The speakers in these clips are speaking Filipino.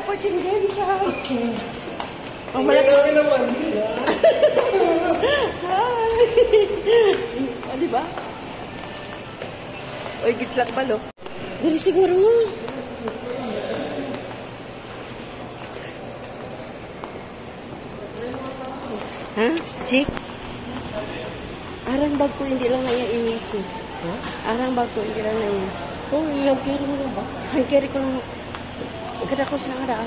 Pachingen sa ang malaki naman. Hi! Ah, diba? Oy, gitslak balo. Dali siguro. Ha? Chick? Arang bag ko hindi lang na iya Chick. Arang bag ko hindi lang na iya. Oh, yung carry mo lang ba? Ang carry ko lang. Kada ko siya nga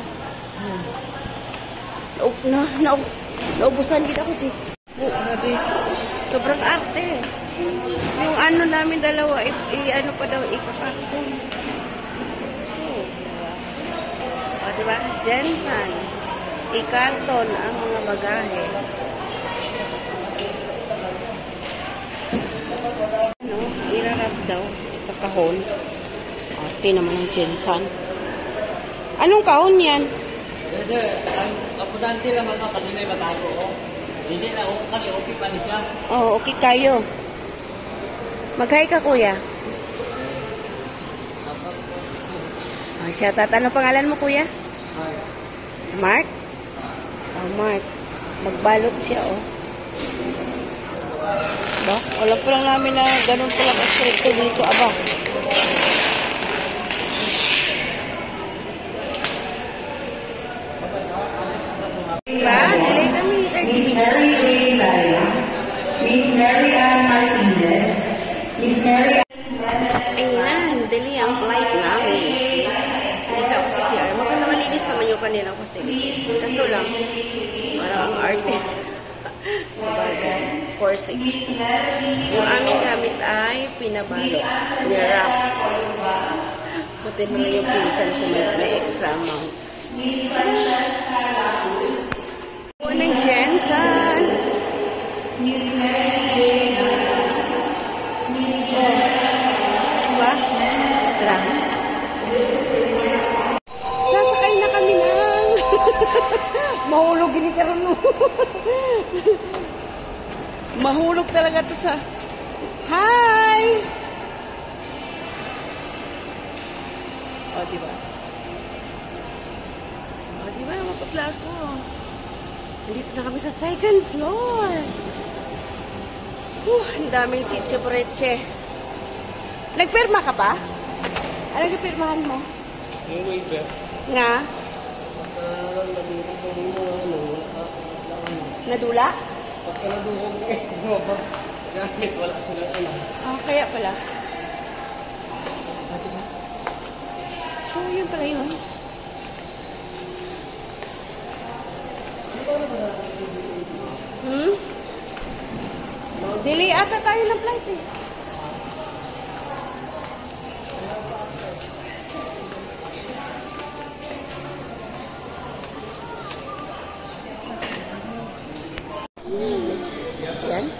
naubusan kita ko, Chick. Sobrang arte. Yung ano namin dalawa, ano pa daw, ikakarton. O, diba? Jensen. Ikarton ang mga bagahe. Ano? Irarap daw. Kakahon. Arte naman ang Jensen. Anong kahon yan? Sir, ang kapudante naman ka kanina yung batago ko. Hindi na, kami okay pa ni siya. Oo, okay kayo. Mag-hi ka, kuya. Oh, shout out. Anong pangalan mo, kuya? Mark? Oh, Mark. Magbalot siya, oh. Ba? Alam po lang namin na ganun po lang aspekto dito, aba. Diba? Delay kami. Miss Mary A. Laya, Miss Mary Ann Martinez, Miss Mary Ayan, dali ang flight namin. Kita ko sa CR. Maganda malinis naman yung kanilang facility. Kaso lang, parang ang artist. Sabagay. Coursing. Yung aming gamit ay pinabalot. Nirap. Buti mo na yung pinsan ko may extra amount. Po ng Jensen. Diba? Grabe. Sasakay na kami na. Mahulog ini karon mo. Mahulog talaga to sa... Hi! O, diba? O, diba? Maputla ako. Dito na kami sa second floor. Ang daming chiche breche. Nagpirma ka ba? Anong nagpirmahan mo? Yung waiver. Nga? Nadula? Pagka nadukog gamit, wala sila ano. Ah, kaya pala. So, yun pala yun. Delay ata tayo ng flight eh. Yan.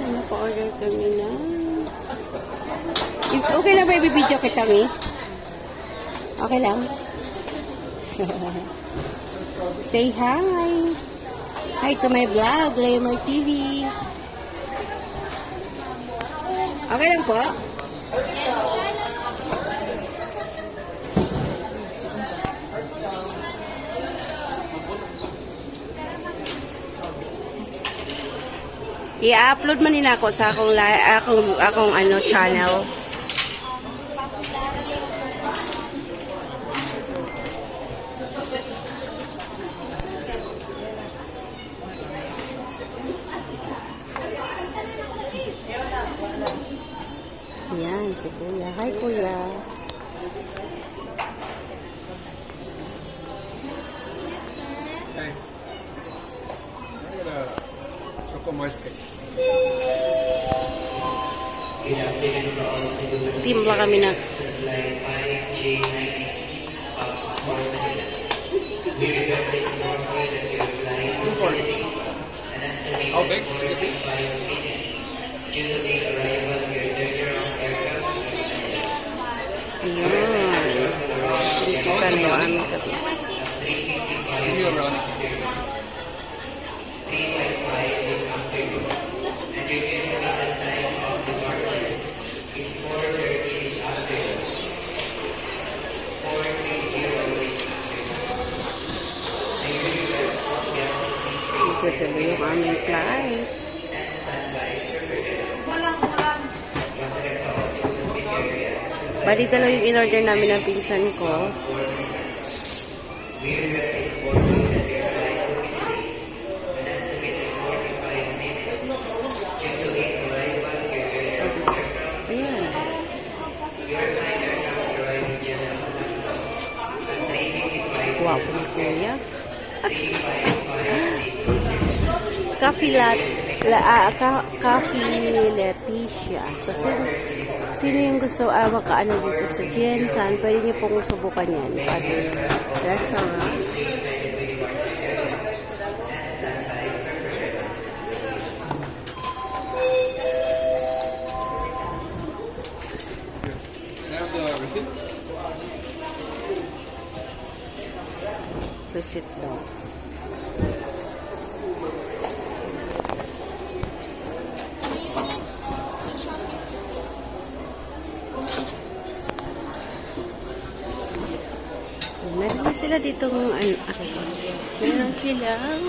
Naka-order kami na. Okay lang ba i-video kita, miss? Okay lang? Say hi. Hi to my vlog, Glamour TV. Okay lang po? I-upload man din ako sa akong ano channel. Yan, si Kuya. Hi, Kuya. Hey. Choco-moist cake. Timpla kami na. How big is it? Ayan. Dito ka na yung aming kapi. Medium brownie. Bali, dalawa yung in-order namin ng pinsan ko. Ayan. Guwapo ni Kuya. Coffee Leticia. So, sino yung gusto makaano dito sa Jensen, pwede niyo pong subukan yan. Kasi restaurant. Can I have the receipt? Visit daw. Meron sila dito meron silang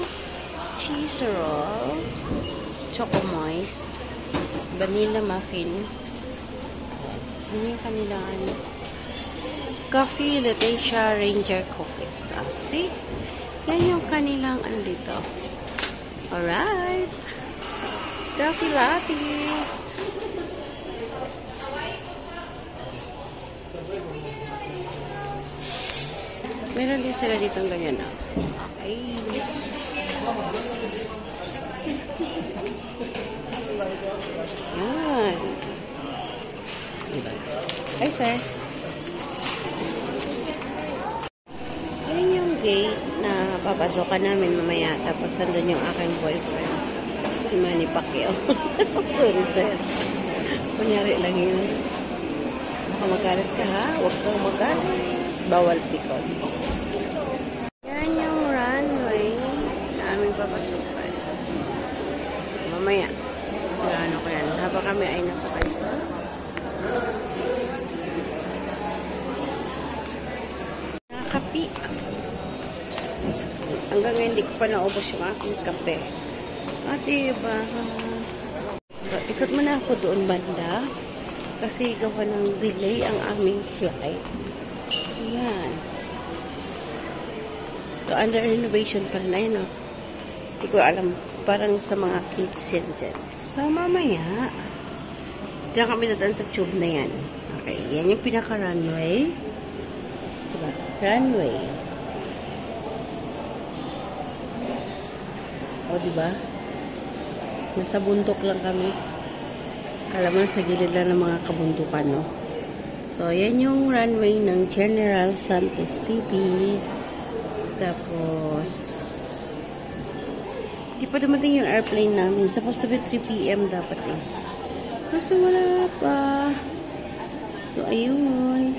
cheese roll, choco moist, vanilla muffin. Ano yung kanilang Coffee Leticia Ranger Cookies. See? Yan yung kanilang dito. Alright. Coffee Latte. Meron din sila dito ng ganyan na. Ay. Yan. Ay, sir. Yan yung gate na papasokan namin mamaya. Tapos nandun yung aking boyfriend. Si Manny Pacquiao. Sorry, sir. Kunyari lang yun. Baka magalit ka, ha? Huwag kang magalit. Bawal pikon. Yan yung runway na aming papasukan. Mamaya. Ano ko yan. Habang kami ay nasa kaysa. Nakapi. Hanggang ngayon hindi ko pa naubos yung aking kape. Diba? Ikot mo na ako doon banda. Kasi gawa ng delay ang aming flight. Yan. So, under renovation pa rin na yun, oh. Hindi ko alam. Parang sa mga kids yan dyan. So, mamaya, diyan kami dadaan sa tube na yan. Okay. Yan yung pinaka-runway. Diba? Runway. O, diba? Nasa bundok lang kami. Alam mo, sa gilid lang ng mga kabundukan, no? So, yan yung runway ng General Santos City. Tapos, di pa dumating yung airplane namin. Supposed to be 3 p.m. dapat eh. Kaso wala pa. So, ayun.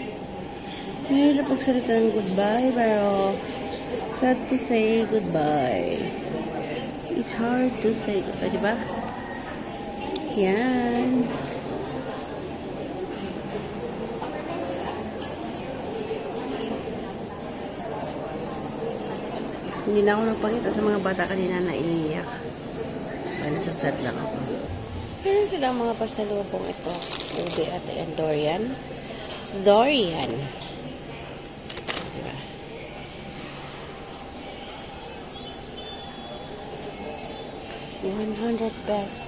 Mahirap magsalita ng goodbye, pero sad to say goodbye. It's hard to say goodbye, diba? Yan. Hindi na ako nagpakita sa mga bata kanina na iiyak. Kaya nasasad lang ako. Meron silang mga pasalubong ito. Ube at Dorian. Dorian. Diba? ₱100.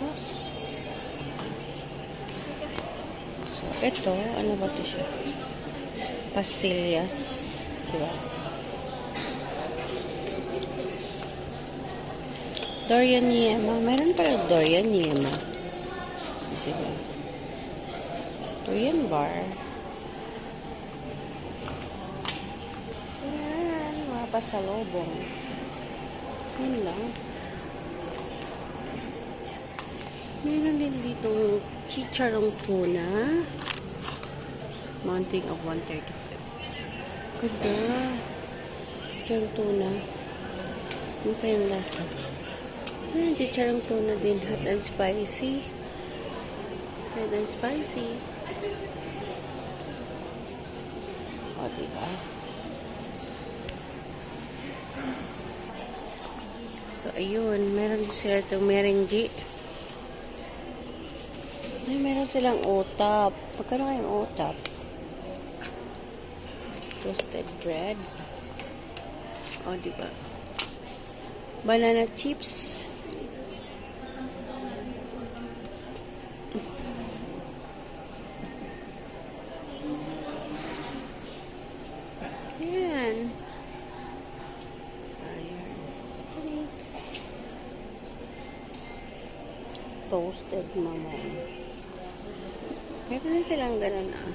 So, ito, ano ba ito siya? Pastillas. Diba? Dorian Yema. Meron pala Dorian Yema. Diba? Dorian bar. So, yan. Mga pasalubong. Yan lang. Meron din dito chicharong tuna. Mounting of 135. Ganda. Chicharong tuna. Ano pa yung lasa? Ayan, chicharong tuna din. Hot and spicy. Hot and spicy. O, diba? So, ayun. Meron sila itong merengue. Ay, meron silang otap. Magkano kayong otap? Toasted bread. O, diba? Banana chips. Ayan. Ayan. Toasted mamon. Meron na silang ganun ah.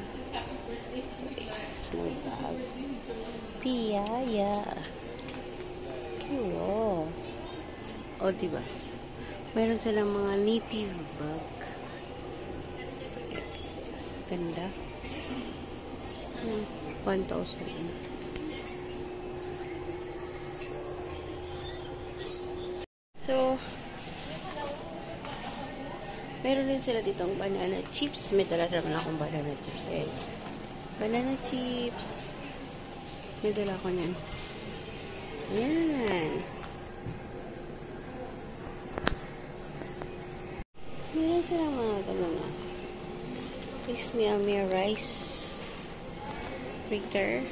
Small bag. Piyaya. Cool. O, diba? Meron silang mga native bag. Ganda. 1,000. So, meron din sila ditong banana chips. May dala naman akong banana chips. Eh. Banana chips. May dala ko niyan. Yan. Meron sila mga ganun na. Crispy Amir rice. Fritters.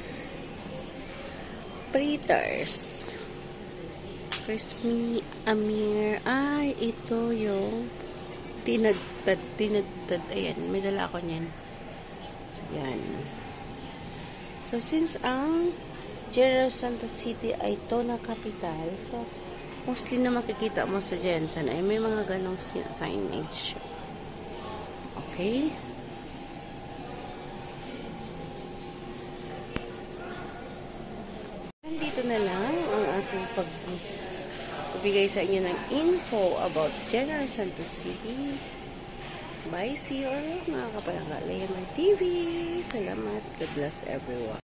Crispy Amir. Ay, ito yung tinagtad. Ayan, may dala ako niyan. So, yan. So, since ang General Santos City ay Tona Capital, so, mostly na makikita mo sa Jensen ay may mga ganong signage. Okay? Nandito na lang ang aking pagbigay sa inyo ng info about General Santos City. Bye, see you around mga kapalangga. Layman TV. Salamat. God bless everyone.